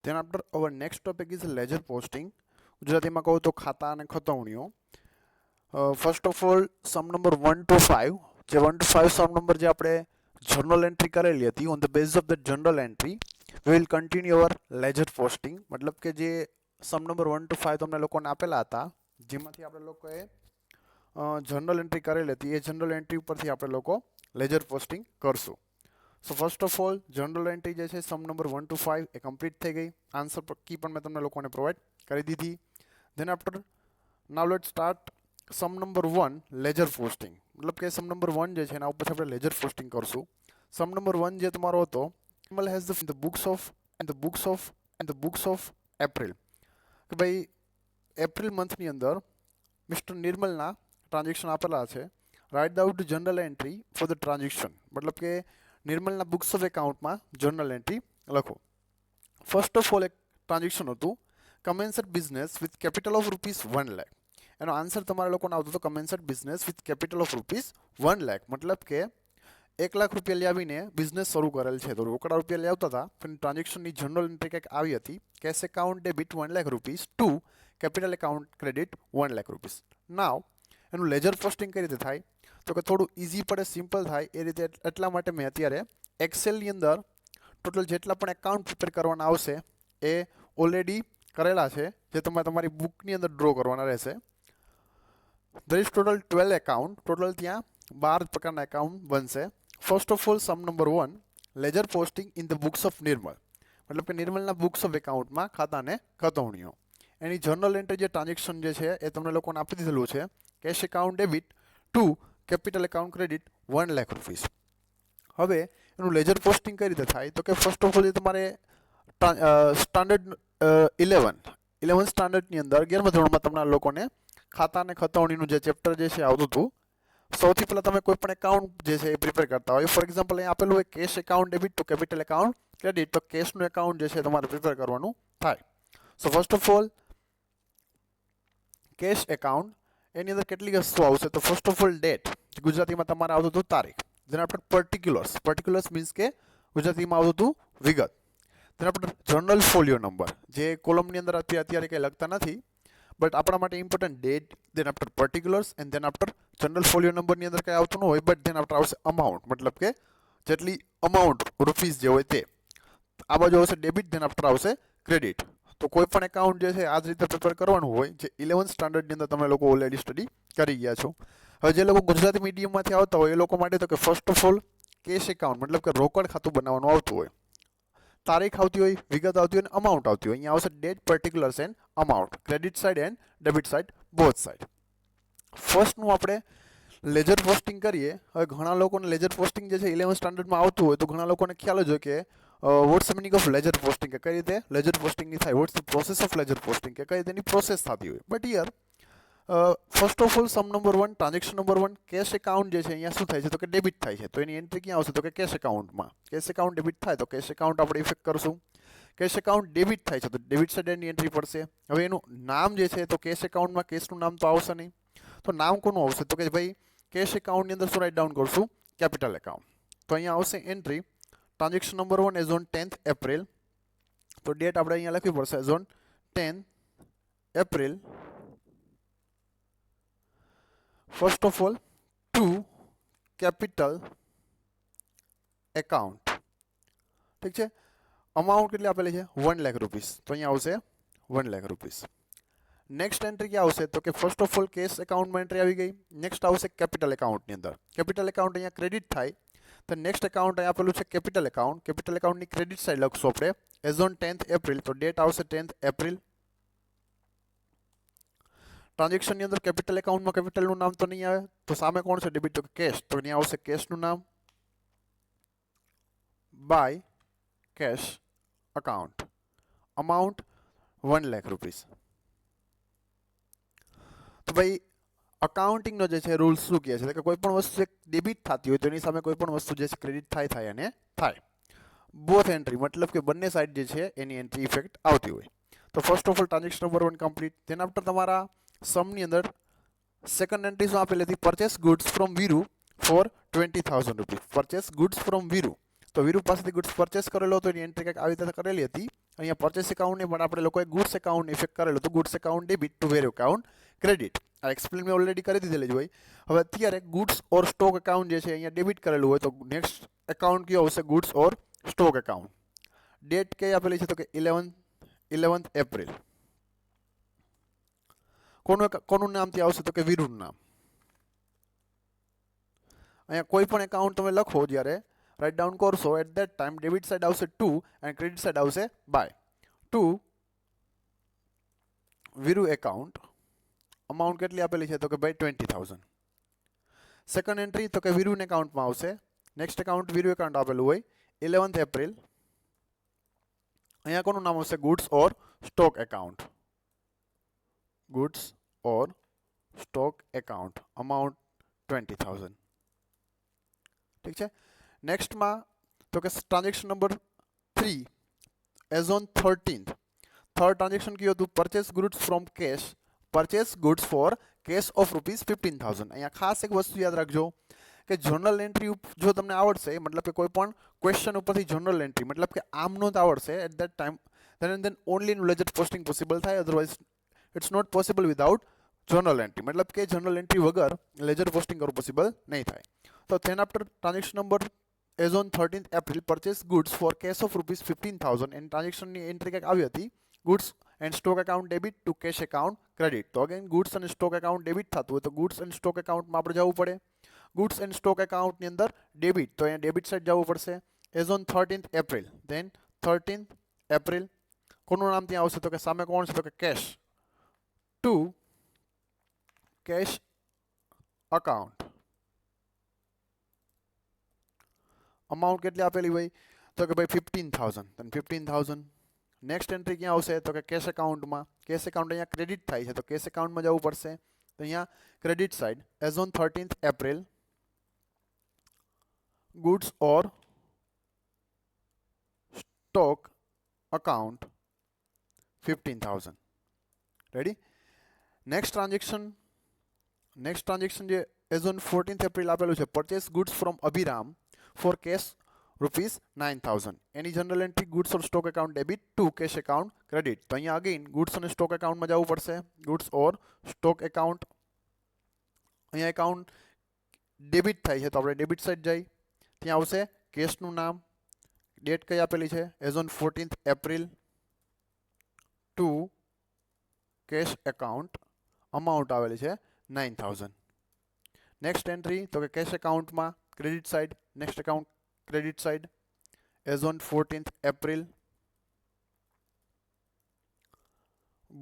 Then after our next topic is ledger posting. ગુજરાતીમાં કહું તો ખાતા અને ખતવણીઓ. First of all sum number 1 to 5 જે 1 to 5 સમ નંબર જે આપણે જર્નલ એન્ટ્રી કરેલી હતી on the base of the journal entry we will continue our ledger posting. મતલબ કે જે સમ નંબર 1 to 5 તમને લોકોને આપેલા હતા જેમાંથી આપણે લોકોએ જર્નલ એન્ટ્રી કરેલી હતી એ જર્નલ એન્ટ્રી ઉપરથી આપણે લોકો લેજર પોસ્ટિંગ કરશું. So first of all journal entry જે છે સમ નંબર 1 to 5 એ કમ્પ્લીટ થઈ ગઈ. આન્સર કી પણ મેં તમને લોકોને પ્રોવાઈડ કરી દીધી. Then after now let start sum number 1 ledger posting. મતલબ કે સમ નંબર 1 જે છે એના ઉપર આપણે લેજર પોસ્ટિંગ કરશું. સમ નંબર 1 જે તમારો હતો animal has the books of April. કે ભાઈ એપ્રિલ મંથની અંદર મિસ્ટર નિર્મલના ટ્રાન્ઝેક્શન આપેલા છે. Write out journal entry for the transaction. મતલબ કે નિર્મલના બુક્સ ઓફ એકાઉન્ટમાં જર્નલ એન્ટ્રી લખો. ફર્સ્ટ ઓફ ઓલ એક ટ્રાન્ઝેક્શન હતું commenced business with capital of ₹1 lakh. એનો આન્સર તમારા લોકોને આવતો હતો commenced business with capital of ₹1 lakh. મતલબ કે 1 લાખ રૂપિયા લાવીને બિઝનેસ શરૂ કરેલ છે તો રોકડા રૂપિયા લઈ આવતા હતા પણ ટ્રાન્ઝેક્શનની જનરલ એન્ટ્રી કંઈક આવી હતી cash account debit ₹1 lakh to capital account credit ₹1 lakh. Now એનું લેજર પોસ્ટિંગ કઈ રીતે થાય તો કે થોડું ઇઝી પડે સિમ્પલ થાય એ રીતે એટલા માટે મેં અત્યારે એક્સેલની અંદર ટોટલ જેટલા પણ એકાઉન્ટ પ્રિપેર કરવાના આવશે એ ઓલરેડી કરેલા છે જે તમે તમારી બુકની અંદર ડ્રો કરવાના રહેશે. there is total 12 account. Total ત્યાં 12 પ્રકારના એકાઉન્ટ બનશે. First of all sum number 1 ledger posting in the books of Nirmal. મતલબ કે નિર્મલના બુક્સ ઓફ એકાઉન્ટમાં ખાતાને ખતવણીઓ એની જર્નલ એન્ટ્રી જે ટ્રાન્ઝેક્શન જે છે એ તમને લોકોને આપી દીધેલું છે cash account debit to capital account credit ₹1 lakh. હવે એનું લેજર પોસ્ટિંગ કઈ રીતે થાય તો કે ફર્સ્ટ ઓફ ઓલ તમારે સ્ટાન્ડર્ડ 11 સ્ટાન્ડર્ડની અંદર 11મા ધોરણમાં તમને લોકોને ખાતા અને ખતવણીનું જે ચેપ્ટર જે છે આવતું હતું. સૌથી પહેલાં તમે કોઈ પણ એકાઉન્ટ જે છે એ પ્રિપેર કરતા હોય ફોર એક્ઝામ્પલ અહીં આપેલું હોય cash account debit to capital account credit તો કેશનું એકાઉન્ટ જે છે તમારે પ્રિપેર કરવાનું થાય. So first of all cash account એની અંદર કેટલી વસ્તુ આવશે તો ફર્સ્ટ ઓફ ઓલ ડેટ ગુજરાતીમાં તમારે આવતું હતું તારીખ. જેના આપણે પર્ટિક્યુલર્સ મીન્સ કે ગુજરાતીમાં આવતું હતું વિગત. તેના આપણે જર્નલ ફોલિયો નંબર જે કોલમની અંદર અત્યારે કંઈ લખતા નથી બટ આપણા માટે important date then after particulars and then after general folio નંબરની અંદર કંઈ આવતું ન હોય બટ દેન આફ્ટર આવશે અમાઉન્ટ. મતલબ કે જેટલી અમાઉન્ટ રૂપીસ જે હોય તે. આ બાજુ આવશે ડેબિટ દેન આફ્ટર આવશે ક્રેડિટ. તો કોઈ પણ એકાઉન્ટ જે છે આ જ રીતે પ્રિપેર કરવાનું હોય જે 11th સ્ટાન્ડર્ડની અંદર તમે લોકો ઓલરેડી સ્ટડી કરી ગયા છો. હવે જે લોકો ગુજરાતી મીડિયમમાંથી આવતા હોય એ લોકો માટે તો કે first of all cash account મતલબ કે રોકડ ખાતું બનાવવાનું આવતું હોય. તારીખ આવતી હોય વિગત આવતી હોય અને અમાઉન્ટ આવતી હોય. અહીંયા આવશે date particulars and amount credit side and debit side both side. ફર્સ્ટનું આપણે લેજર પોસ્ટિંગ કરીએ. હવે ઘણા લોકોને લેજર પોસ્ટિંગ જે છે 11th સ્ટાન્ડર્ડમાં આવતું હોય તો ઘણા લોકોને ખ્યાલ જ હોય કે what's the meaning of ledger posting કે કઈ રીતે લેજર પોસ્ટિંગની થાય what's the process of ledger posting કે કઈ રીતે એની પ્રોસેસ થતી હોય. But here first of all sum number 1 transaction number 1 cash account જે છે અહીંયા શું થાય છે તો કે ડેબિટ થાય છે તો એની એન્ટ્રી ક્યાં આવશે તો કે કેશ એકાઉન્ટમાં. કેશ એકાઉન્ટ ડેબિટ થાય તો કેશ એકાઉન્ટ આપણે ઇફેક્ટ કરશું. કેશ એકાઉન્ટ ડેબિટ થાય છે તો ડેબિટ સાઇડ એની એન્ટ્રી પડશે. હવે એનું નામ જે છે તો કેશ એકાઉન્ટમાં કેશનું નામ તો આવશે નહીં તો નામ કોનું આવશે તો કે ભાઈ કેશ એકાઉન્ટની અંદર શું રાઇટ ડાઉન કરશું કેપિટલ એકાઉન્ટ. તો અહીંયા આવશે entry transaction number 1 as on 10th April. તો ડેટ આપણે અહીંયા લખવી પડશે as on 10th April. First of all to capital account. ઠીક છે. અમાઉન્ટ કેટલી આપેલી છે ₹1 લાખ. તો અહીંયા આવશે ₹1 લાખ. નેક્સ્ટ એન્ટ્રી ક્યાં આવશે તો કે ફર્સ્ટ ઓફ ઓલ કેશ એકાઉન્ટમાં એન્ટ્રી આવી ગઈ. નેક્સ્ટ આવશે કેપિટલ એકાઉન્ટની અંદર. કેપિટલ એકાઉન્ટ અહીંયા ક્રેડિટ થાય તો નેક્સ્ટ એકાઉન્ટ અહીંયા આપેલું છે કેપિટલ એકાઉન્ટ. કેપિટલ એકાઉન્ટની ક્રેડિટ સાઇડ લખશું આપણે એઝ ઓન 10th એપ્રિલ. તો ડેટ આવશે 10th એપ્રિલ. ટ્રાન્ઝેક્શનની અંદર કેપિટલ એકાઉન્ટમાં કેપિટલનું નામ તો નહીં આવે તો સામે કોણ છે ડેબિટ તો કેશ તો અહીંયા આવશે કેશનું નામ by cash account. Amount ₹1 lakh. તો ભાઈ અકાઉન્ટિંગનો જે છે રૂલ્સ શું કહે છે કે કોઈ પણ વસ્તુ ડેબિટ થતી હોય તો એની સામે કોઈ પણ વસ્તુ જે છે ક્રેડિટ થાય અને થાય. બોથ એન્ટ્રી મતલબ કે બંને સાઈડ જે છે એની એન્ટ્રી ઇફેક્ટ આવતી હોય. તો first of all transaction number 1 complete. તેના આફ્ટર તમારા સમની અંદર સેકન્ડ એન્ટ્રી શું આપેલી હતી purchase goods from Viru for ₹20,000. Purchase goods from Viru તો વીરુ પાસેથી ગુડ્સ પરચેસ કરેલો હતો એની એન્ટ્રી કંઈક આવી રીતે કરેલી હતી. અહીંયા પરચેસ એકાઉન્ટની પણ આપણે લોકોએ ગુડ્સ એકાઉન્ટ ઇફેક્ટ કરેલું તો goods account debit to where account credit. આ એક્સપ્લેન મેં ઓલરેડી કરી દીધેલી જ હોય. હવે અત્યારે ગુડ્સ ઓર સ્ટોક એકાઉન્ટ જે છે અહીંયા ડેબિટ કરેલું હોય તો નેક્સ્ટ એકાઉન્ટ કયો આવશે? Goods or stock account. Date કઈ આપેલી છે? તો કે 11th એપ્રિલ. કોનું નામ ત્યાં આવશે? તો કે વીરુનું નામ. અહીંયા કોઈ પણ એકાઉન્ટ તમે લખો જ્યારે રાઇટ ડાઉન કરશો at that time debit side આવશે ટુ અને ક્રેડિટ સાઇડ આવશે by. To Viru account. Amount કેટલી આપેલી છે? તો કે ભાઈ 20,000. સેકન્ડ એન્ટ્રી તો કે વીરુ એકાઉન્ટમાં આવશે. નેક્સ્ટ એકાઉન્ટ વીરુ એકાઉન્ટ આપેલું હોય 11th એપ્રિલ. અહીંયા કોનું નામ આવશે? Goods or stock account. Goods or stock account. Amount 20,000. ઠીક છે. નેક્સ્ટમાં તો કે transaction number 3 as on 13th. Third transaction કયું હતું? Purchase goods from cash. Purchase goods for cash of ₹15,000. અહીંયા ખાસ એક વસ્તુ યાદ રાખજો કે જર્નલ એન્ટ્રી જો તમને આવડશે, મતલબ કે કોઈ પણ ક્વેશ્ચન ઉપરથી જર્નલ એન્ટ્રી, મતલબ કે આમ નોંધ આવડશે at that time then only in ledger posting possible થાય, otherwise it's not possible without journal entry. મતલબ કે જર્નલ એન્ટ્રી વગર લેજર પોસ્ટિંગ કરવું પોસિબલ નહીં થાય. તો then after transaction number as on 13th April purchase goods for cash of ₹15,000 and ટ્રાન્ઝેક્શનની entry કંઈક આવી હતી goods and stock account debit to cash account credit. તો અગેન ગુડ્સ અને સ્ટોક એકાઉન્ટ ડેબિટ થતું હોય તો ગુડ્સ એન્ડ સ્ટોક એકાઉન્ટમાં આપણે જવું પડે. ગુડ્સ એન્ડ સ્ટોક એકાઉન્ટની અંદર ડેબિટ, તો અહીંયા ડેબિટ સાઇડ જવું પડશે. As on 13th April. Then 13th April કોનું નામ ત્યાં આવશે? તો કે સામે કોણ છે? તો કે cash. To cash account. Amount કેટલી આપેલી હોય? તો કે ભાઈ 15,000. then 15,000. નેક્સ્ટ એન્ટ્રી ક્યાં આવશે? તો કે કેશ એકાઉન્ટમાં. કેશ એકાઉન્ટ અહીંયા ક્રેડિટ થાય છે તો કેશ એકાઉન્ટમાં જવું પડશે. તો અહીંયા credit side as on 13th April goods or stock account 15,000. Ready? Next transaction જે એઝ ઓન 14th એપ્રિલ આપેલું છે purchase goods from Abhiram for cash ₹9,000. એની general entry goods or stock account debit to cash account credit. તો અહીંયા again goods અને stock એકાઉન્ટમાં જવું પડશે. Goods or stock account. અહીંયા એકાઉન્ટ ડેબિટ થાય છે તો આપણે ડેબિટ સાઇડ જઈ. ત્યાં આવશે કેશનું નામ. ડેટ કઈ આપેલી છે? As on 14th April to cash account. Amount આવેલી છે 9,000. નેક્સ્ટ એન્ટ્રી તો કે કેશ એકાઉન્ટમાં credit side. Next account credit side as on 14th April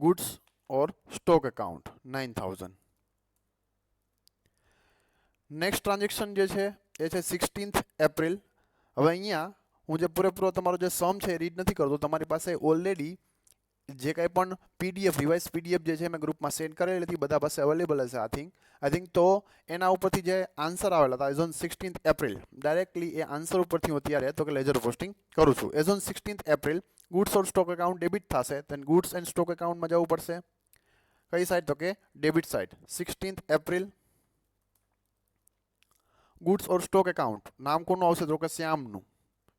goods or stock account 9,000. Next transaction જે છે એ છે 16th એપ્રિલ. હવે અહીંયા હું જે પૂરેપૂરો તમારો જે સમ છે એ રીડ નથી કરતો. તમારી પાસે ઓલરેડી જે કંઈ પણ પીડીએફ રિવાઇઝ પીડીએફ જે છે મેં ગ્રુપમાં સેન્ડ કરેલી હતી, બધા પાસે અવેલેબલ હશે આઈ થિંક. તો એના ઉપરથી જે આન્સર આવેલા હતા as on 16th April directly એ આન્સર ઉપરથી હું અત્યારે તો કે લેજર પોસ્ટિંગ કરું છું. As on 16th April goods or stock account debit થશે. then ગુડ્સ એન્ડ સ્ટોક એકાઉન્ટમાં જવું પડશે. કઈ સાઇડ? તો કે debit side. 16th April goods or stock account. નામ કોનું આવશે? તો કે શ્યામનું.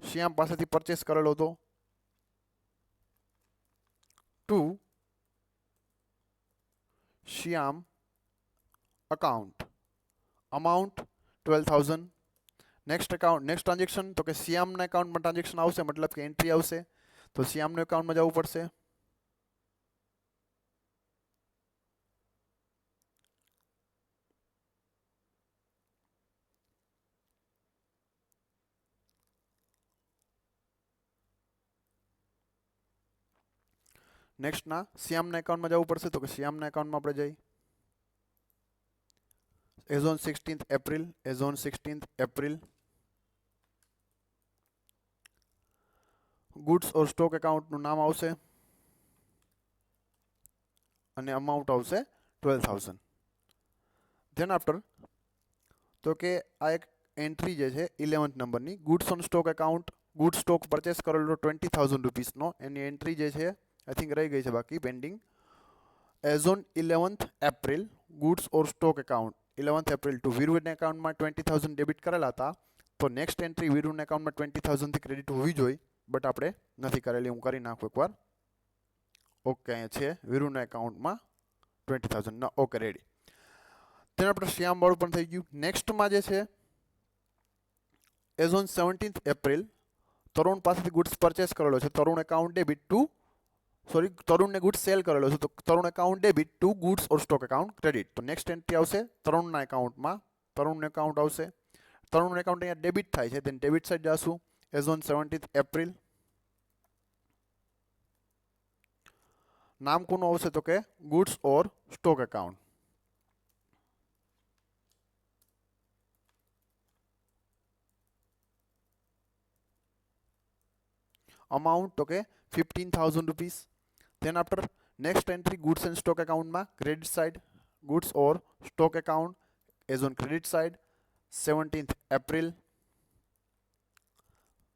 શ્યામ પાસેથી પરચેસ કરેલો હતો. ટુ શ્યામ અકાઉન્ટ. અમાઉન્ટ 12,000. નેક્સ્ટ ટ્રાન્ઝેક્શન તો કે શ્યામના એકાઉન્ટમાં ટ્રાન્ઝેક્શન આવશે, મતલબ કે એન્ટ્રી આવશે તો શ્યામના એકાઉન્ટમાં જવું પડશે. નેક્સ્ટના શ્યામના એકાઉન્ટમાં જવું પડશે તો કે શ્યામના એકાઉન્ટમાં આપણે જઈ. As on 16th April. As on 16th April goods or stock એકાઉન્ટનું નામ આવશે અને અમાઉન્ટ આવશે 12,000. ધેન આફ્ટર તો કે આ એક એન્ટ્રી જે છે 11th નંબરની goods on stock account. Good stock purchase કરેલો ₹20,000 એની એન્ટ્રી જે છે આઈ થિંક રહી ગઈ છે બાકી pending. As on 11th April goods or stock account 11th April to Viru એકાઉન્ટમાં 20,000 ડેબિટ કરેલા હતા. તો નેક્સ્ટ એન્ટ્રી વીરુના એકાઉન્ટમાં 20,000 થી ક્રેડિટ હોવી જોઈએ, બટ આપણે નથી કરેલી. હું કરી નાખું એકવાર. ઓકે, અહીંયા છે વીરુના એકાઉન્ટમાં 20,000 ના. Okay, ready. તેના પર શ્યામ વાળું પણ થઈ ગયું. નેક્સ્ટમાં જે છે એઝ ઓન 17th એપ્રિલ તરુણ પાસેથી ગુડ્સ પરચેસ કરેલો છે. તરુણ એકાઉન્ટ ડેબિટ ટુ તરુણને ગુડ્સ સેલ કરેલો છે, તો Tarun account debit to goods or stock account credit. તો નેક્સ્ટ એન્ટ્રી આવશે તરુણના એકાઉન્ટમાં. તરુણનું એકાઉન્ટ આવશે. તરુણનું એકાઉન્ટ અહીંયા ડેબિટ થાય છે, તેને ડેબિટ સાઈડ જશું. એઝ ઓન 17th એપ્રિલ નામ કોનું આવશે તો કે goods or stock account. Amount તો કે 15,000 rupees. then after next entry goods and stock account માં credit side goods or stock account as on credit side 17th April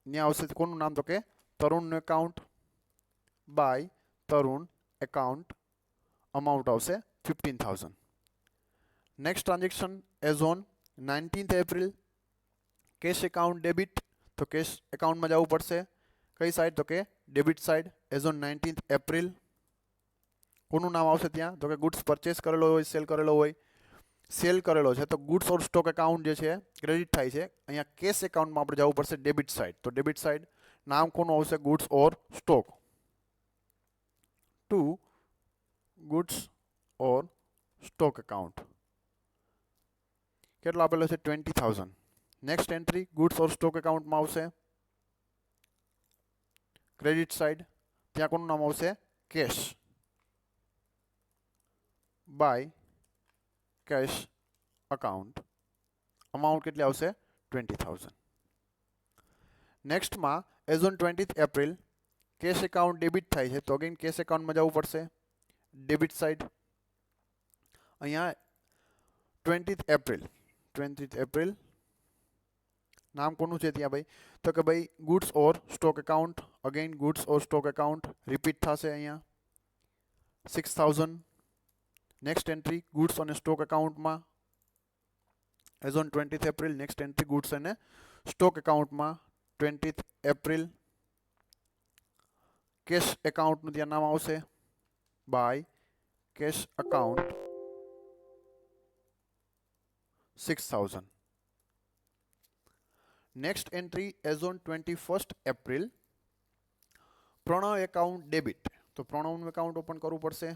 ત્યાં આવશે કોનું નામ તો કે તરુણનું account by Tarun account. Amount આવશે 15,000. Next transaction as on 19th April cash account debit. તો કેશ એકાઉન્ટમાં જવું પડશે. કઈ સાઈડ તો કે debit side. As on 19th April કોનું નામ આવશે ત્યાં તો કે ગુડ્સ પરચેસ કરેલો હોય, સેલ કરેલો હોય. સેલ કરેલો છે તો ગુડ્સ ઓર સ્ટોક એકાઉન્ટ જે છે ક્રેડિટ થાય છે. અહીંયા કેશ એકાઉન્ટમાં આપણે જવું પડશે ડેબિટ સાઈડ. તો ડેબિટ સાઈડ નામ કોનું આવશે goods or stock to goods or stock account. કેટલો આપેલો છે 20,000. Next entry goods or stock એકાઉન્ટમાં આવશે ક્રેડિટ સાઈડ. ત્યાં કોનું નામ આવશે cash by cash account. Amount કેટલી આવશે 20,000. નેક્સ્ટમાં as on 20th April cash account debit થાય છે, તો અગેન કેશ એકાઉન્ટમાં જવું પડશે ડેબિટ સાઈડ. અહીંયા 20th એપ્રિલ નામ કોનું છે ત્યાં ભાઈ તો કે ભાઈ goods or stock account. Again goods or stock account repeat થશે અહીંયા 6,000. નેક્સ્ટ એન્ટ્રી ગુડ્સ અને સ્ટોક એકાઉન્ટમાં as on 20th April next entry goods અને સ્ટોક એકાઉન્ટમાં 20th એપ્રિલ કેશ એકાઉન્ટનું ત્યાં નામ આવશે by cash account 6,000. Next entry as on 21st April Pranav account debit. તો પ્રણવનું એકાઉન્ટ ઓપન કરવું પડશે.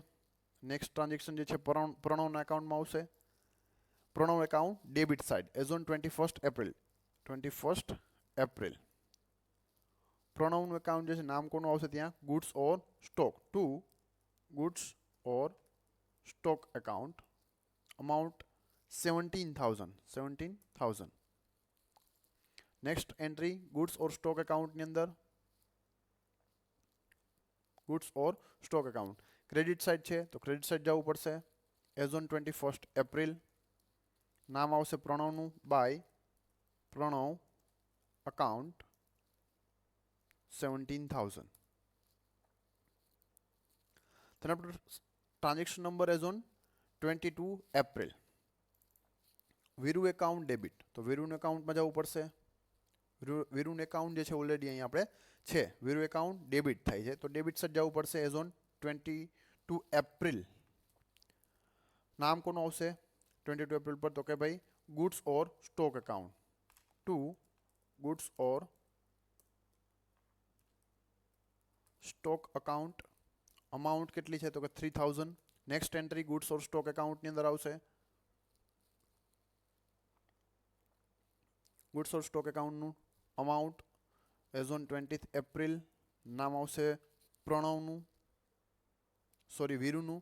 નેક્સ્ટ ટ્રાન્ઝેક્શન જે છે પ્રણવના એકાઉન્ટમાં આવશે. Pranav account debit side as on 21st April પ્રણવનું એકાઉન્ટ જે છે નામ કોનું આવશે ત્યાં goods or stock to goods or stock account. Amount 17,000. Next entry goods or stock એકાઉન્ટની અંદર goods or stock account credit side છે તો ક્રેડિટ સાઈડ જવું પડશે. એઝ ઓન 21st એપ્રિલ નામ આવશે પ્રણવનું by Pranav account 17,000. then after transaction number as on 22 April Viru account debit. તો વીરુનું એકાઉન્ટમાં જવું પડશે. વીરુનું એકાઉન્ટ જે છે ઓલરેડી અહીંયા આપણે છે. વીરુ એકાઉન્ટ ડેબિટ થાય છે તો ડેબિટ સાઈડ જવું પડશે. એઝ ઓન 22 એપ્રિલ નામ કોનું આવશે 22 એપ્રિલ પર તો કે ભાઈ goods or stock account to goods or stock account. Amount કેટલી છે તો કે 3,000. Next entry goods or stock એકાઉન્ટની અંદર આવશે ગુડ્સ ઓર સ્ટોક એકાઉન્ટનું amount as on 20th April નામ આવશે પ્રણવનું વીરુનું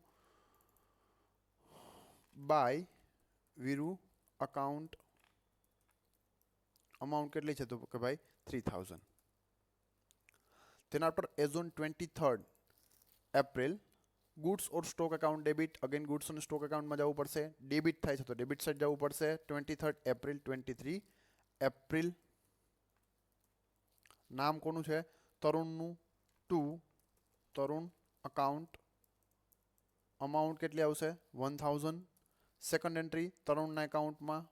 બાય વીરુ અકાઉન્ટ. અમાઉન્ટ કેટલી છે તો કે ભાઈ 3,000. તેના પર as on 23rd April goods or stock account debit. Again goods અને સ્ટોક એકાઉન્ટમાં જવું પડશે. ડેબિટ થાય છે તો ડેબિટ સાઈડ જવું પડશે. 23rd એપ્રિલ 23 એપ્રિલ નામ કોનું છે તરુણનું ટુ તરુણ અકાઉન્ટ. અમાઉન્ટ કેટલી આવશે 1,000. સેકન્ડ એન્ટ્રી તરુણના એકાઉન્ટમાં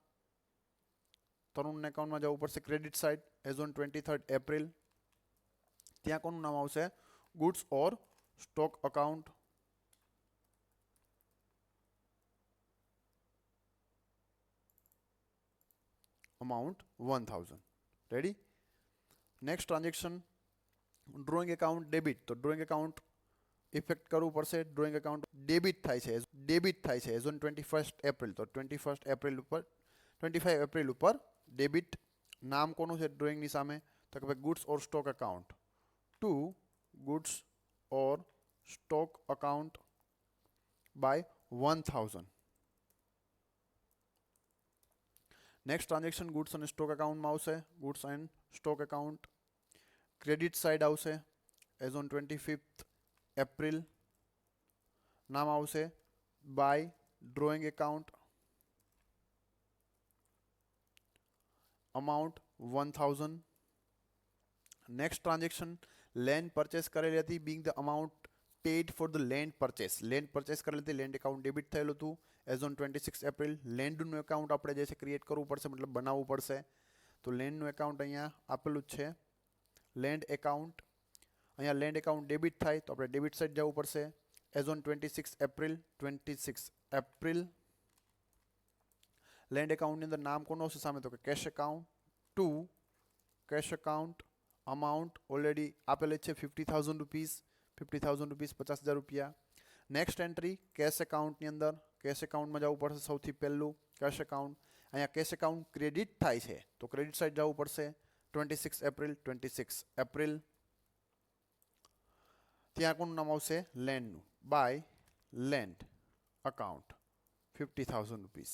તરુણના એકાઉન્ટમાં જવું પડશે credit side as on 23rd April. ત્યાં કોનું નામ આવશે? Goods or stock account. amount 1000. Ready. Next transaction drawing account debit. તો ડ્રોઈંગ એકાઉન્ટ ઇફેક્ટ કરવું પડશે. ડ્રોઈંગ એકાઉન્ટ ડેબિટ થાય છે એઝ ઓન 21st એપ્રિલ. તો 21st એપ્રિલ ઉપર 25 એપ્રિલ ઉપર ડેબિટ. નામ કોનું છે ડ્રોઈંગની સામે? તો કે ભાઈ goods or stock account. To goods or stock account by 1000. Next transaction goods અને સ્ટોક એકાઉન્ટમાં આવશે. Goods and stock account credit side આવશે એઝ ઓન 25th એપ્રિલ. નામ આવશે by drawing account. Amount 1000. Next transaction land purchase કરેલી હતી. Being the amount paid for the land purchase. Land purchase કરેલી હતી, લેન્ડ એકાઉન્ટ ડેબિટ થયેલું હતું as on 26 April. લેન્ડનું એકાઉન્ટ આપણે જે છે ક્રિએટ કરવું પડશે, મતલબ બનાવવું પડશે. તો લેન્ડનું એકાઉન્ટ અહીંયા આપેલું જ છે, લેન્ડ એકાઉન્ટ. અહીંયા લેન્ડ એકાઉન્ટ ડેબિટ થાય તો આપણે ડેબિટ સાઇડ જવું પડશે as on 26 April. 26 April land એકાઉન્ટની અંદર નામ કોનું આવશે સામે? તો કે cash account. To cash account. Amount already આપેલી છે 50,000 રૂપીઝ. 50,000 રૂપીઝ 50,000 રૂપિયા. નેક્સ્ટ એન્ટ્રી કેશ એકાઉન્ટની અંદર કેશ એકાઉન્ટમાં જવું પડશે. સૌથી પહેલું કેશ એકાઉન્ટ. અહીંયા કેશ એકાઉન્ટ ક્રેડિટ થાય છે તો ક્રેડિટ સાઇડ જવું પડશે 26 એપ્રિલ. 26 એપ્રિલ ત્યાં કોનું નામ આવશે? લેન્ડનું. By land account 50,000 rupees.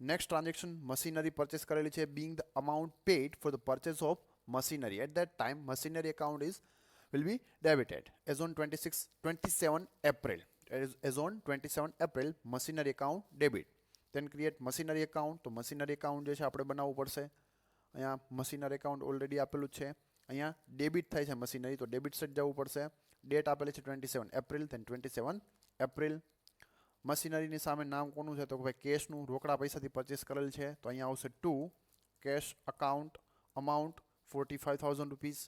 Next transaction machinery purchase કરેલી છે. Being the amount paid for the purchase of machinery. At that time machinery account is will be debited as on 27 April. As on 27 April machinery account debit. Then create machinery account. તો machinery account જે છે આપણે બનાવવું પડશે. અહીંયા machinery account already આપેલું છે. અહીંયા ડેબિટ થાય છે મશીનરી તો ડેબિટ સાઇડ જવું પડશે. ડેટ આપેલી છે 27 એપ્રિલ. then 27 April. મશીનરીની સામે નામ કોનું છે? તો ભાઈ કેશનું, રોકડા પૈસાથી પરચેસ કરેલ છે તો અહીંયા આવશે to cash account. Amount 45,000 rupees.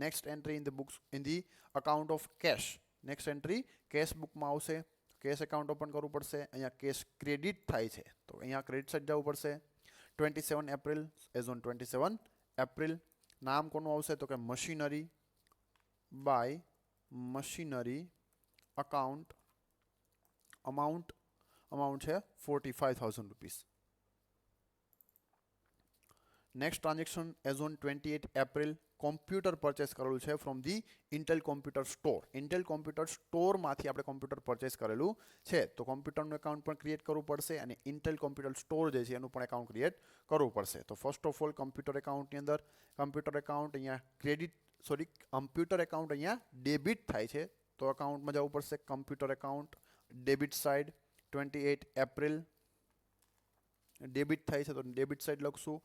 Next entry in the books in the account of cash. Next entry cash બુકમાં આવશે. કેશ એકાઉન્ટ ઓપન કરવું પડશે. અહીંયા કેશ ક્રેડિટ થાય છે તો અહીંયા ક્રેડિટ સાઇડ જવું પડશે 27 એપ્રિલ. એઝ ઓન 27 એપ્રિલ નામ કોનું આવશે? તો કે machinery. By machinery account. Amount છે 45,000 rupees. Next transaction as on 28 April computer purchase કરેલું છે from the Intel computer store. Intel computer સ્ટોરમાંથી આપણે કોમ્પ્યુટર પરચેસ કરેલું છે તો કોમ્પ્યુટરનું એકાઉન્ટ પણ ક્રિએટ કરવું પડશે અને ઇન્ટેલ કોમ્પ્યુટર સ્ટોર જે છે એનું પણ એકાઉન્ટ ક્રિએટ કરવું પડશે. તો ફર્સ્ટ ઓફ ઓલ કોમ્પ્યુટર એકાઉન્ટની અંદર કમ્પ્યુટર એકાઉન્ટ અહીંયા કમ્પ્યુટર એકાઉન્ટ અહીંયા ડેબિટ થાય છે તો એકાઉન્ટમાં જવું પડશે. Computer account debit side 28 April debit થાય છે તો ડેબિટ સાઇડ લખશું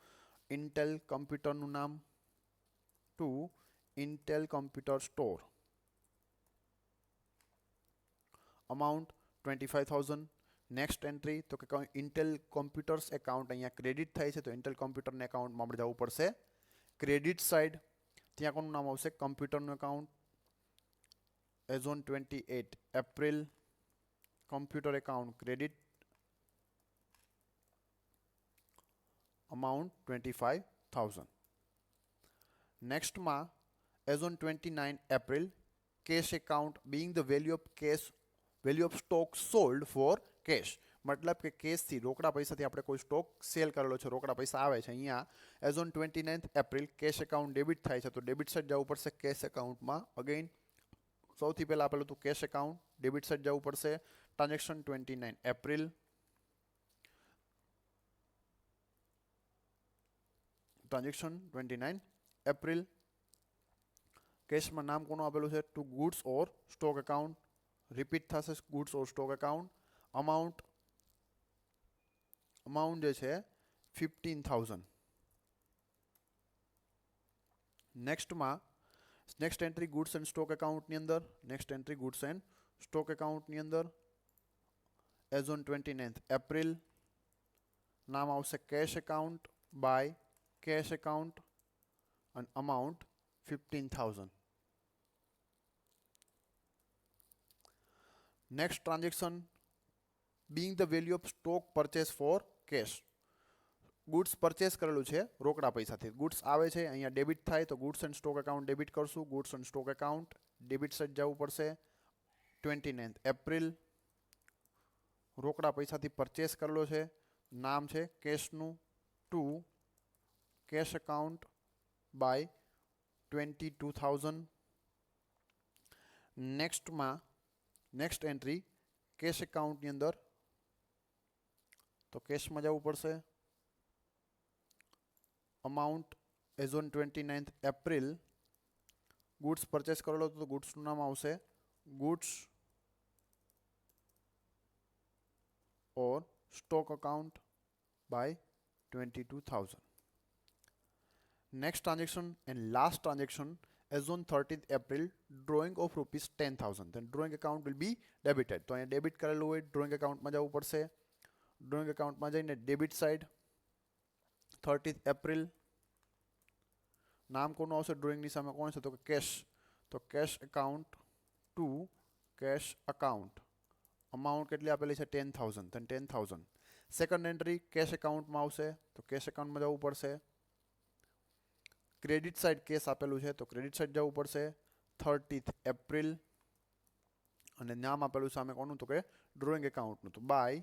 ઇન્ટેલ કમ્પ્યુટરનું નામ to Intel computer store. Amount 25,000. Next entry તો કે ઇન્ટેલ કોમ્પ્યુટર્સ એકાઉન્ટ અહીંયા ક્રેડિટ થાય છે તો ઇન્ટેલ કોમ્પ્યુટરના એકાઉન્ટમાં આપણે જવું પડશે ક્રેડિટ સાઇડ. ત્યાં કોનું નામ આવશે? કમ્પ્યુટરનું account. As on 28 April computer account credit. Amount 25,000. નેક્સ્ટમાં as on 29 April cash account being the value of stock sold for cash. મતલબ કે કેશથી રોકડા પૈસાથી આપણે કોઈ સ્ટોક સેલ કરેલો છે, રોકડા પૈસા આવે છે. અહીંયા as on 29 April cash account debit થાય છે તો ડેબિટ સાઇડ જવું પડશે કેશ એકાઉન્ટમાં. અગેન સૌથી પહેલાં આપેલું હતું કેશ એકાઉન્ટ, ડેબિટ સાઇડ જવું પડશે. Transaction 29 April. Transaction 29 April. કેશમાં નામ કોનું આપેલું છે? To goods or stock account. Repeat થશે goods or stock account. Amount જે છે 15,000. નેક્સ્ટમાં next entry goods and stock એકાઉન્ટની અંદર એઝ ઓન 29 એપ્રિલ નામ આવશે cash account by cash account અને amount 15,000. Next transaction being the value of stock purchase for cash. Goods purchase કરેલું છે રોકડા પૈસાથી. ગુડ્સ આવે છે અહીંયા ડેબિટ થાય તો goods and stock account debit કરશું. Goods and stock account debit side જવું પડશે. 29 એપ્રિલ રોકડા પૈસાથી પરચેસ કરેલો છે. નામ છે કેશનું ટુ કેશ એકાઉન્ટ બાય 22,000. નેક્સ્ટમાં નેક્સ્ટ એન્ટ્રી કેશ એકાઉન્ટની અંદર તો કેશમાં જવું પડશે. Amount as on 29 April goods purchase કરેલો તો ગુડ્સનું નામ આવશે goods or stock account by 22,000. Next transaction and last transaction as on 30th April drawing of rupees 10,000. then drawing account will be debited. તો અહીંયા ડેબિટ કરેલું હોય ડ્રોઈંગ એકાઉન્ટમાં જવું પડશે. ડ્રોઈંગ એકાઉન્ટમાં જઈને ડેબિટ સાઈડ 30th એપ્રિલ નામ કોનું આવશે ડ્રોઈંગની સામે કોણ છે તો કે કેશ. તો cash account to cash account amount કેટલી આપેલી છે 10,000. then 10,000. સેકન્ડ એન્ટ્રી કેશ એકાઉન્ટમાં આવશે તો કેશ એકાઉન્ટમાં જવું પડશે. ક્રેડિટ સાઇડ કેસ આપેલું છે તો ક્રેડિટ સાઇડ જવું પડશે 30th એપ્રિલ અને નામ આપેલું સામે કોનું તો કે ડ્રોઈંગ એકાઉન્ટનું તો બાય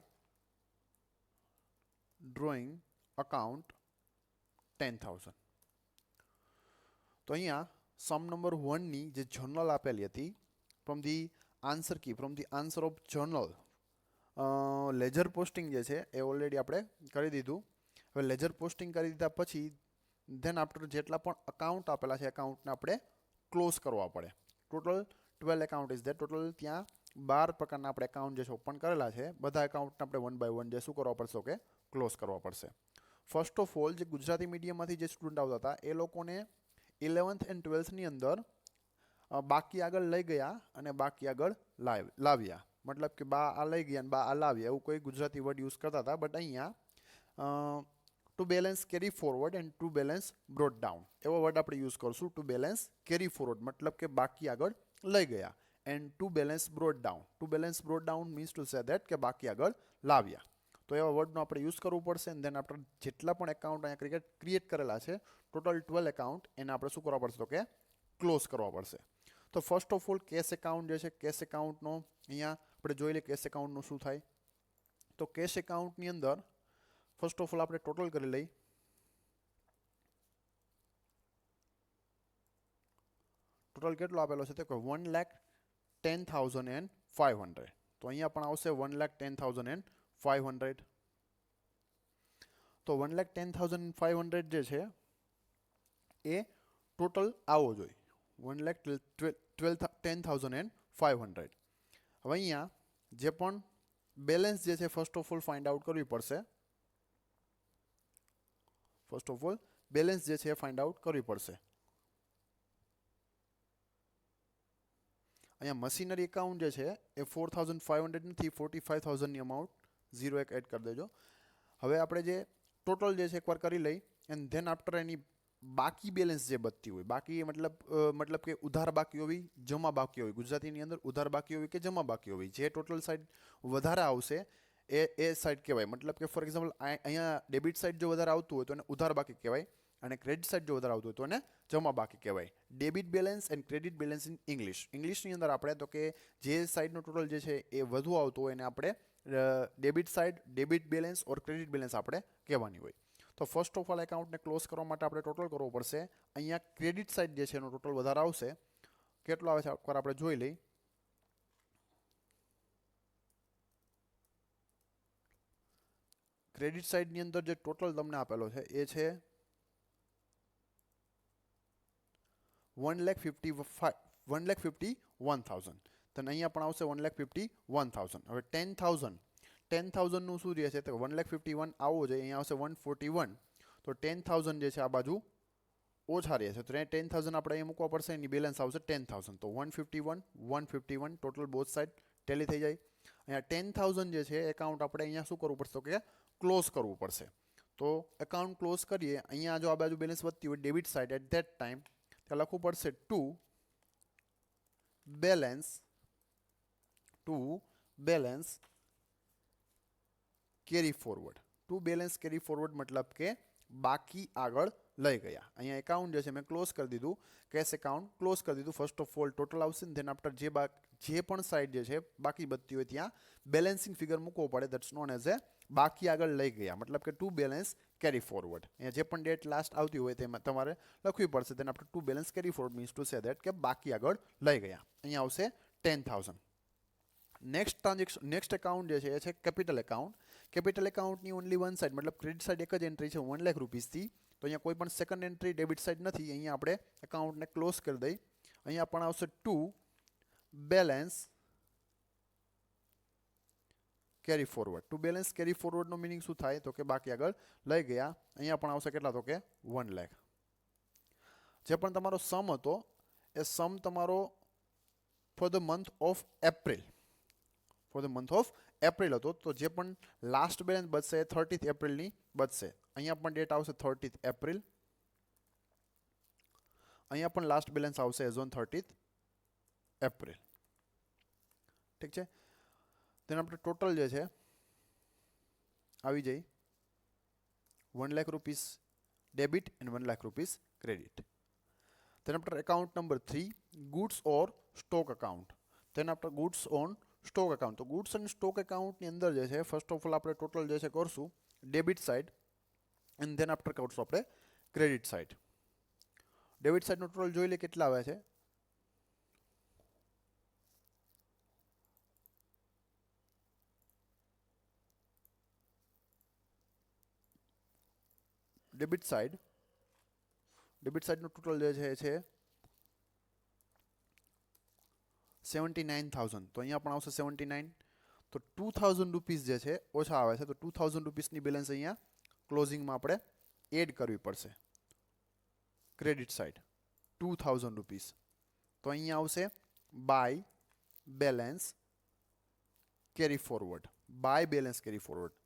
ડ્રોઈંગ અકાઉન્ટ 10,000. તો અહીંયા સમ નંબર 1 ની જે જર્નલ આપેલી હતી from the answer key from the answer of journal ledger posting જે છે એ ઓલરેડી આપણે કરી દીધું. હવે લેજર પોસ્ટિંગ કરી દીધા પછી ધેન આફ્ટર જેટલા પણ અકાઉન્ટ આપેલા છે એકાઉન્ટને આપણે ક્લોઝ કરવા પડે. Total 12 account is there. Total ત્યાં 12 પ્રકારના આપણે એકાઉન્ટ જે છે ઓપન કરેલા છે બધા એકાઉન્ટને આપણે 1 બાય 1 જે શું કરવા પડશે કે ક્લોઝ કરવા પડશે. ફર્સ્ટ ઓફ ઓલ જે ગુજરાતી મીડિયમમાંથી જે સ્ટુડન્ટ આવતા હતા એ લોકોને 11th એન્ડ 12thની અંદર બાકી આગળ લઈ ગયા અને બાકી આગળ લાવ્યા. મતલબ કે બા આ લઈ ગયા અને બા આ લાવ્યા એવું કોઈ ગુજરાતી વર્ડ યુઝ કરતા હતા. બટ અહીંયા to balance carry forward and to balance brought down એવો વર્ડ આપણે યુઝ કરશું. ટુ બેલેન્સ કેરી ફોરવર્ડ મતલબ કે બાકી આગળ લઈ ગયા and to balance brought down. To balance brought down means to say that કે બાકી આગળ લાવ્યા. તો એવા વર્ડનો આપણે યુઝ કરવું પડશે. એન્ડ ધેન આપણે જેટલા પણ એકાઉન્ટ અહીંયા ક્રિએટ કરેલા છે ટોટલ 12 એકાઉન્ટ એને આપણે શું કરવા પડશે તો કે ક્લોઝ કરવા પડશે. તો first of all cash account જે છે કેશ એકાઉન્ટનો અહીંયા આપણે જોઈ લઈએ કેશ એકાઉન્ટનું શું થાય. તો કેશ એકાઉન્ટની અંદર ફર્સ્ટ ઓફ ઓલ આપણે ટોટલ કરી લઈ. ટોટલ કેટલો આપેલો છે તો કે 1,10,500. તો અહીંયા પણ આવશે 1,10,500. તો 1,10,500 જે છે એ ટોટલ આવો જોઈએ 1,10,500. હવે અહીંયા જે પણ બેલેન્સ જે છે first of all find out કરવી પડશે. ફર્સ્ટ ઓફ ઓલ બેલેન્સ જે છે એ ફાઇન્ડ આઉટ કરવી પડશે. અહીંયા મશીનરી એકાઉન્ટ જે છે એ 4,500 નથી 45,000ની અમાઉન્ટ 01 એડ કરી દેજો. હવે આપણે જે ટોટલ જે છે એકવાર કરી લઈ એન્ડ ધેન આફ્ટર એની બાકી બેલેન્સ જે બચતી હોય બાકી મતલબ કે ઉધાર બાકી હોવી જમા બાકી હોવી ગુજરાતીની અંદર ઉધાર બાકી હોવી કે જમા બાકી હોવી જે ટોટલ સાઈડ વધારે આવશે એ સાઈડ કહેવાય. મતલબ કે ફોર એક્ઝામ્પલ અહીંયા ડેબિટ સાઈડ જો વધારે આવતું હોય તો એને ઉધાર બાકી કહેવાય અને ક્રેડિટ સાઈડ જો વધારે આવતું હોય તો એને જમા બાકી કહેવાય. Debit balance and credit balance in ઇંગ્લિશની અંદર આપણે તો કે જે સાઈડનો ટોટલ જે છે એ વધુ આવતું હોય એને આપણે ડેબિટ સાઈડ ડેબિટ બેલેન્સ ઓર ક્રેડિટ બેલેન્સ આપણે કહેવાની હોય. તો ફર્સ્ટ ઓફ ઓલ એકાઉન્ટને ક્લોઝ કરવા માટે આપણે ટોટલ કરવો પડશે. અહીંયા ક્રેડિટ સાઈડ જે છે એનો ટોટલ વધારે આવશે. કેટલો આવે છે એકવાર આપણે જોઈ લઈ. ક્રેડિટ સાઈડની અંદર જે ટોટલ તમને આપેલો છે એ છે 1,51,000. તો અહીંયા પણ આવશે 1,51,000. હવે 10,000 નું શું રહે છે તો 1,51,000 આવવો જોઈએ અહીંયા આવશે 141. તો 10,000 જે છે આ બાજુ ઓછા રહે છે તો 10,000 આપણે અહીંયા મૂકવા પડશે એની બેલેન્સ આવશે 10,000. તો 151 ટોટલ બોથ સાઈડ ટેલી થઈ જાય. અહીંયા 10,000 જે છે એકાઉન્ટ આપણે અહીંયા શું કરવું પડશે તો કે ક્લોઝ કરવું પડશે. તો એકાઉન્ટ ક્લોઝ કરીએ, અહીંયા જો આ બાજુ બેલેન્સ વધતી હોય debit side at that time, ત્યાં લખવું પડશે to balance carry forward. To balance carry forward મતલબ કે બાકી આગળ લઈ ગયા. અહીંયા એકાઉન્ટ જે છે મેં ક્લોઝ કરી દીધું, કેશ એકાઉન્ટ ક્લોઝ કરી દીધું. ફર્સ્ટ ઓફ ઓલ ટોટલ આવશે ને ધેન આફ્ટર જે પણ સાઈડ જે છે બાકી બચતી હોય ત્યાં બેલેન્સિંગ ફિગર મૂકવો પડે. દેટ્સ નોન એઝ એ બાકી આગળ લઈ ગયા, મતલબ કે ટુ બેલેન્સ કેરી ફોરવર્ડ. અહીંયા જે પણ ડેટ લાસ્ટ આવતી હોય તેમાં તમારે લખવી પડશે. Then after to balance carry forward means to say that કે બાકી આગળ લઈ ગયા. અહીંયા આવશે 10,000. નેક્સ્ટ ટ્રાન્ઝેક્શન, નેક્સ્ટ એકાઉન્ટ જે છે એ છે કેપિટલ એકાઉન્ટ. કેપિટલ એકાઉન્ટની ઓનલી વન સાઇડ, મતલબ ક્રેડિટ સાઇડ એક જ એન્ટ્રી છે 1 લાખ રૂપીસથી. તો અહીંયા કોઈ પણ સેકન્ડ એન્ટ્રી ડેબિટ સાઇડ નથી. અહીંયા આપણે એકાઉન્ટને ક્લોઝ કરી દઈ. અહીંયા પણ આવશે to balance carry forward. To balance carry ફોરવર્ડનો મિનિંગ શું થાય? તો કે બાકી આગળ લઈ ગયા. અહીંયા પણ આવશે કેટલા? તો કે 1 લાખ. જે પણ તમારો સમ હતો એ સમ તમારો for the month of April હતો. તો જે પણ લાસ્ટ બેલેન્સ બચશે એ 30th એપ્રિલની બચશે. અહીંયા પણ ડેટ આવશે 30th એપ્રિલ. અહીંયા પણ લાસ્ટ બેલેન્સ આવશે એઝ ઓન 30th એપ્રિલ. ઠીક છે. તેના આપણે ટોટલ જે છે આવી જાય 1 lakh rupees debit and 1 lakh rupees credit. તેના આપણે account number 3 goods or stock account. તેના આપણે ગુડ્સ ઓન સ્ટોક એકાઉન્ટ. તો ગુડ્સ એન્ડ સ્ટોક એકાઉન્ટની અંદર જે છે ફર્સ્ટ ઓફ ઓલ આપણે ટોટલ જે છે કરશું debit side and then after કરશું આપણે ક્રેડિટ સાઇડ. ડેબિટ સાઇડનો ટોટલ જોઈ લે કેટલા આવે છે. ડેબિટ સાઇડનો ટોટલ જે છે એ છે 79,000. તો અહીંયા પણ આવશે 79. તો 2,000 રૂપીસ જે છે ઓછા આવે છે. તો 2,000 રૂપીસની બેલેન્સ અહીંયા ક્લોઝિંગમાં આપણે એડ કરવી પડશે. Credit side 2,000 rupees. તો અહીંયા આવશે બાય બેલેન્સ કેરી ફોરવર્ડ.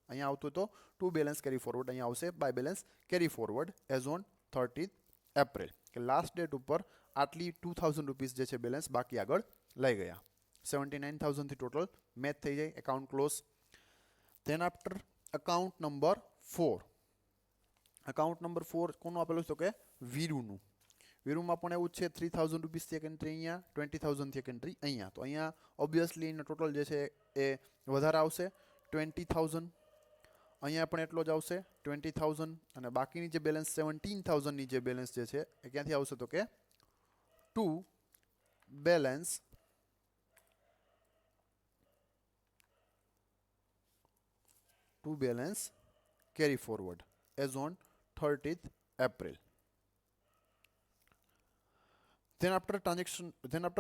અહીંયા આવતું તો ટુ બેલેન્સ કેરી ફોરવર્ડ, અહીંયા આવશે by balance carry forward as on 30th April. કે લાસ્ટ ડેટ ઉપર આટલી 2,000 રૂપીસ જે છે બેલેન્સ બાકી આગળ લઈ ગયા. 79,000 થી ટોટલ મેચ થઈ જાય. Account close. Then after account number 4. Account number 4 કોનું આપેલું છે? તો કે વીરુનું. વીરુમાં પણ એવું જ છે 3,000 રૂપીસથી એક એન્ટ્રી અહીંયા, 20,000થી એક એન્ટ્રી અહીંયા. તો અહીંયા ઓબ્વિયસલી એનો ટોટલ જે છે એ વધારે આવશે 20,000. અહીંયા પણ એટલો જ આવશે 20,000. અને બાકીની જે બેલેન્સ 17,000ની જે બેલેન્સ જે છે એ ક્યાંથી આવશે? તો કે to balance carry forward as on 30th April. Then after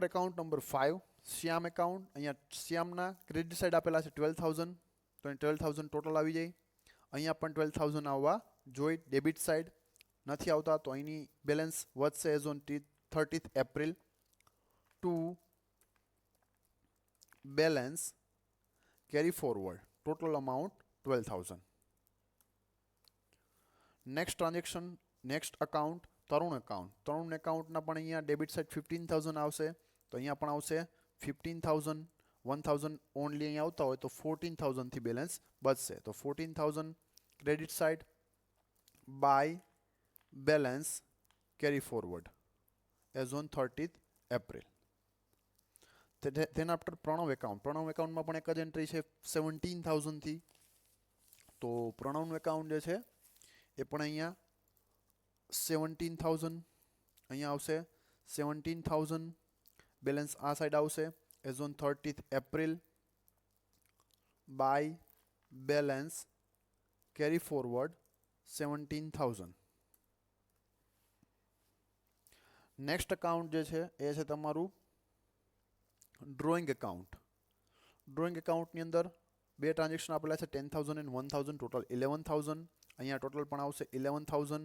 account number 5 Shyam account. અહીંયા શ્યામના ક્રેડિટ સાઇડ આપેલા છે 12,000. તો 12,000 ટોટલ આવી જાય. અહીંયા પણ 12,000 આવવા જોઈએ. ડેબિટ સાઇડ નથી આવતા તો અહીંની બેલેન્સ વધશે as on 30th April. To balance carry forward total amount 12,000. Next transaction, next account Tarun account. Tarun એકાઉન્ટના પણ અહીંયા ડેબિટ સાઇડ 15,000 આવશે. તો અહીંયા પણ આવશે 15,000. 1,000 ઓનલી અહીંયા આવતા હોય તો 14,000થી બેલેન્સ બચશે. તો 14,000 credit side by balance carry forward as on 30th April. Then after Pranav account. Pranav એકાઉન્ટમાં પણ એક જ એન્ટ્રી છે 17,000થી. તો પ્રણવનું એકાઉન્ટ જે છે એ પણ અહીંયા 17,000 અહીંયા આવશે. 17,000 બેલેન્સ આ સાઈડ આવશે as on 30th April by balance carry forward 17,000. Next account જે છે એ છે તમારું ડ્રોઈંગ એકાઉન્ટ. ડ્રોઈંગ એકાઉન્ટની અંદર બે ટ્રાન્ઝેક્શન આપેલા છે 10,000 એન્ડ 1,000. ટોટલ 11,000. અહીંયા ટોટલ પણ આવશે 11,000.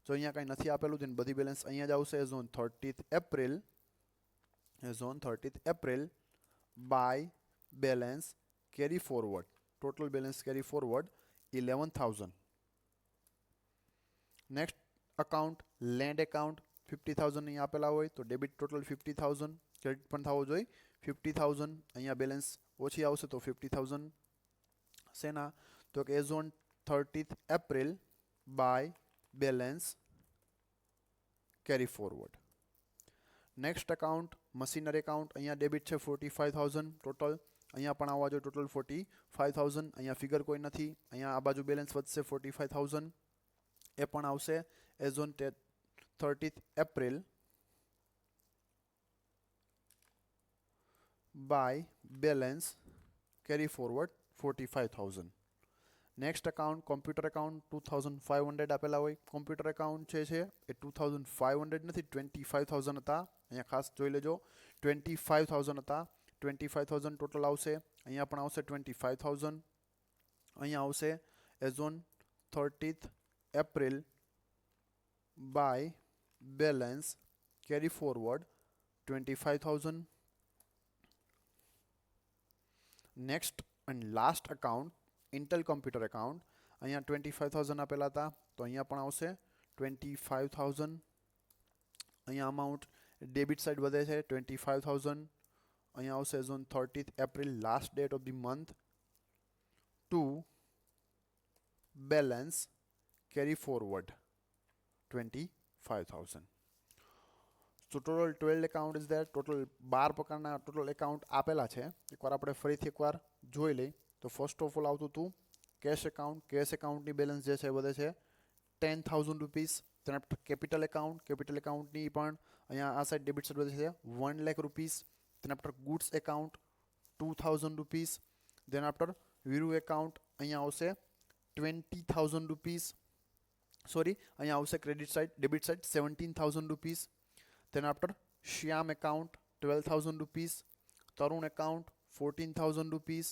જો અહીંયા કંઈ નથી આપેલું તો બધી બેલેન્સ અહીંયા જ આવશે as on 30th April by balance carry forward. Total balance carry forward 11,000. Next account land account 50,000 અહીં આપેલા હોય તો ડેબિટ ટોટલ 50,000, ક્રેડિટ પણ થવો જોઈએ 50,000. અહીંયા બેલેન્સ ઓછી આવશે તો 50,000 સેના તો કે as on 30th April by balance carry forward. Next account machinery account, અહીંયા ડેબિટ છે 45,000 ટોટલ, અહીંયા પણ આવવા જોઈએ ટોટલ 45,000. અહીંયા ફિગર કોઈ નથી, અહીંયા આ બાજુ બેલેન્સ વધશે 45,000, એ પણ આવશે as on 30th April by balance carry forward 45,000. Next account computer account 2,500 આપેલા હોય. કોમ્પ્યુટર અકાઉન્ટ છે એ 2,500 નથી 25,000 હતા. અહીંયા ખાસ જોઈ લેજો 25,000 હતા. 25,000 ટોટલ આવશે. અહીંયા પણ આવશે 25,000. અહીંયા આવશે as on 30th April by balance carry forward 25,000. Next and last account Intel computer account, અહીંયા 25,000 આપેલા હતા તો અહીંયા પણ આવશે 25,000. અહીંયા અમાઉન્ટ ડેબિટ સાઇડ વધે છે 25,000. અહીંયા આવશે as on 30th April last date of the month to balance carry forward 25,000. તો total 12 account is there. Total 12 પ્રકારના ટોટલ એકાઉન્ટ આપેલા છે. એકવાર આપણે ફરીથી એકવાર જોઈ લઈ તો ફર્સ્ટ ઓફ ઓલ આવતું હતું કેશ એકાઉન્ટ. કેશ એકાઉન્ટની બેલેન્સ જે છે વધે છે 10,000 રૂપીસ. તેના કેપિટલ એકાઉન્ટની પણ અહીંયા આ સાઈડ ડેબિટ સાઈડ વધે છે 1 લાખ રૂપીસ. તેના after goods account 2,000 rupees. Then after Viru account અહીંયા આવશે 20,000 રૂપીસ. સોરી, અહીંયા આવશે credit side debit side 17,000 rupees. તેના after Shyam account 12,000 rupees. Tarun account 14,000 rupees.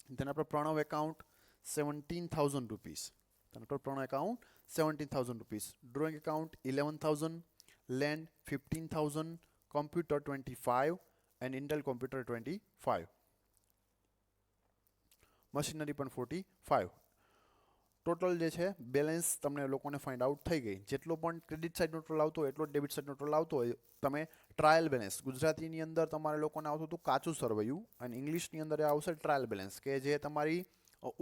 then after Pranav account 17,000 rupees. Then after Pranav account 17,000 rupees. Drawing account 11,000. Land 15,000. Computer 25 and Intel computer 25. Machinery પણ 45. Total જે છે balance તમને લોકોને find out થઈ ગઈ. જેટલો પણ ક્રેડિટ સાઇડનો ટોટલ આવતો હોય એટલો ડેબિટ સાઇડનો ટોટલ આવતો હોય. તમે ટ્રાયલ બેલેન્સ ગુજરાતીની અંદર તમારે લોકોને આવતું હતું કાચું સરવૈયું અને ઇંગ્લિશની અંદર આવશે ટ્રાયલ બેલેન્સ કે જે તમારી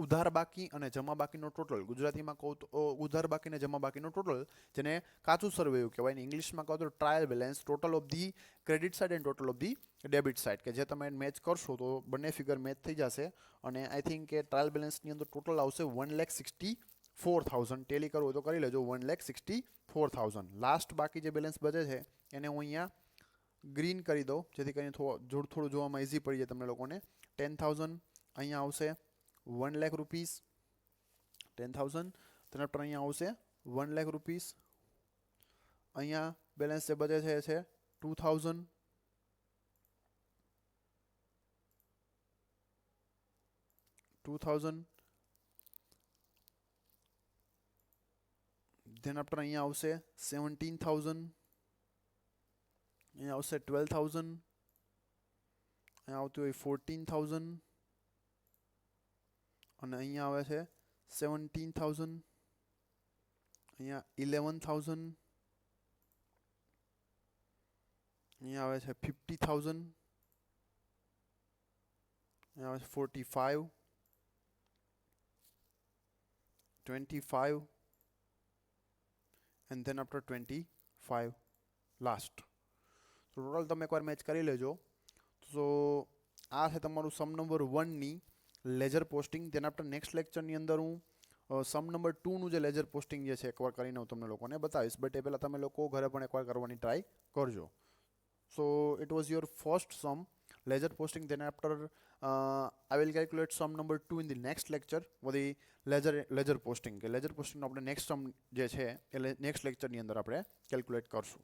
ઉધાર બાકી અને જમા બાકીનો ટોટલ. ગુજરાતીમાં કહું તો ઉધાર બાકી અને જમા બાકીનો ટોટલ જેને કાચું સરવૈયું કહેવાય. ઇંગ્લિશમાં કહો તો trial balance, total of the credit side end total of the debit side કે જે તમે મેચ કરશો તો બંને ફિગર મેચ થઈ જશે. અને આઈ થિંક કે ટ્રાયલ બેલેન્સની અંદર ટોટલ આવશે 1,64,000. ટેલી કરવું હોય તો કરી લેજો 1,64,000. લાસ્ટ બાકી જે બેલેન્સ બચે છે એને હું અહીંયા ગ્રીન કરી દઉં જેથી કરીને થોડું જોવામાં ઇઝી પડી જાય તમને લોકોને. 10,000 અહીંયા આવશે 1 લાખ રૂપીસ 10,000. તેના પર અહીંયા આવશે 1 લાખ રૂપીસ. અહીંયા બેલેન્સ જે બચે છે 2,000. then after અહીંયા આવશે 17,000. અહીંયા આવશે 12,000. અહીંયા આવતું હોય 14,000 અને અહીંયા આવે છે 17,000. અહીંયા 11,000. અહીંયા આવે છે 50,000. અહીંયા આવે છે 45, 25 and then after 25 લાસ્ટ. તો ટોટલ તમે એકવાર મેચ કરી લેજો. તો આ છે તમારું સમ નંબર 1ની લેજર પોસ્ટિંગ. તેના આફ્ટર નેક્સ્ટ લેક્ચરની અંદર હું સમ નંબર 2નું જે લેજર પોસ્ટિંગ જે છે એકવાર કરીને હું તમને લોકોને બતાવીશ. બટ એ પહેલાં તમે લોકો ઘરે પણ એકવાર કરવાની ટ્રાય કરજો. So it was your first some ledger posting. then after I will calculate sum number 2 in the next lecture with the ledger posting કે લેજર પોસ્ટિંગનો આપણે નેક્સ્ટ સમ જે છે એ નેક્સ્ટ લેક્ચરની અંદર આપણે કેલ્ક્યુલેટ કરશું.